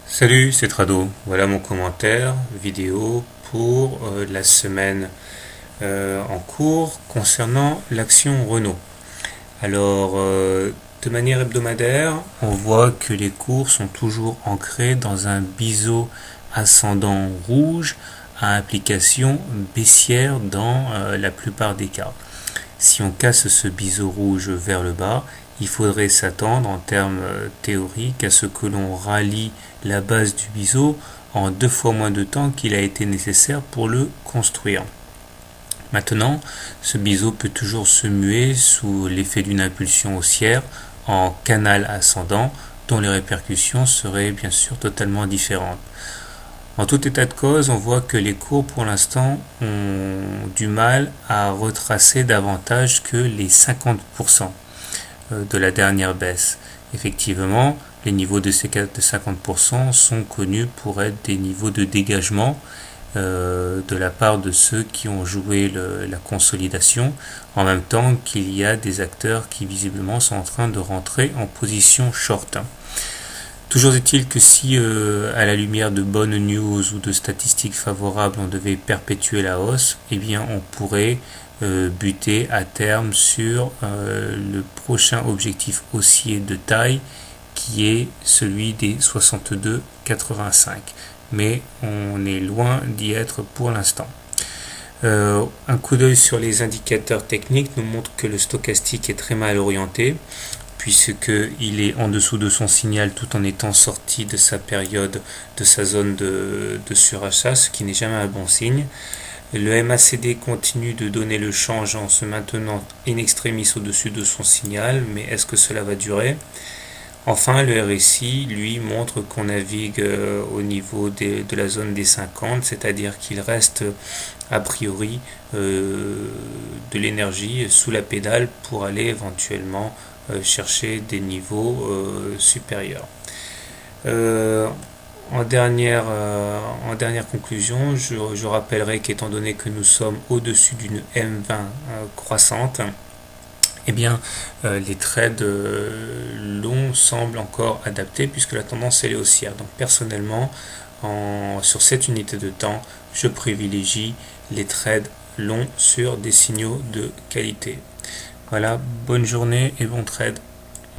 Salut, c'est Trado. Voilà mon commentaire vidéo pour la semaine en cours concernant l'action Renault. Alors, de manière hebdomadaire, on voit que les cours sont toujours ancrés dans un biseau ascendant rouge à implication baissière dans la plupart des cas. Si on casse ce biseau rouge vers le bas, il faudrait s'attendre en termes théoriques à ce que l'on rallie la base du biseau en 2 fois moins de temps qu'il a été nécessaire pour le construire. Maintenant, ce biseau peut toujours se muer sous l'effet d'une impulsion haussière en canal ascendant dont les répercussions seraient bien sûr totalement différentes. En tout état de cause, on voit que les cours pour l'instant ont du mal à retracer davantage que les 50% de la dernière baisse. Effectivement, les niveaux de ces 50% sont connus pour être des niveaux de dégagement de la part de ceux qui ont joué la consolidation, en même temps qu'il y a des acteurs qui visiblement sont en train de rentrer en position short. Toujours est-il que si, à la lumière de bonnes news ou de statistiques favorables, on devait perpétuer la hausse, eh bien on pourrait buter à terme sur le prochain objectif haussier de taille qui est celui des 62,85. Mais on est loin d'y être pour l'instant. Un coup d'œil sur les indicateurs techniques nous montre que le stochastique est très mal orienté, puisqu'il est en dessous de son signal tout en étant sorti de sa période, de sa zone de surachat, ce qui n'est jamais un bon signe. Le MACD continue de donner le change en se maintenant in extremis au-dessus de son signal, mais est-ce que cela va durer ? Enfin, le RSI, lui, montre qu'on navigue au niveau de la zone des 50, c'est-à-dire qu'il reste a priori de l'énergie sous la pédale pour aller éventuellement chercher des niveaux supérieurs. En dernière conclusion, je rappellerai qu'étant donné que nous sommes au-dessus d'une M20 croissante, eh bien, les trades longs semblent encore adaptés puisque la tendance est haussière. Donc personnellement, sur cette unité de temps, je privilégie les trades longs sur des signaux de qualité. Voilà, bonne journée et bon trade.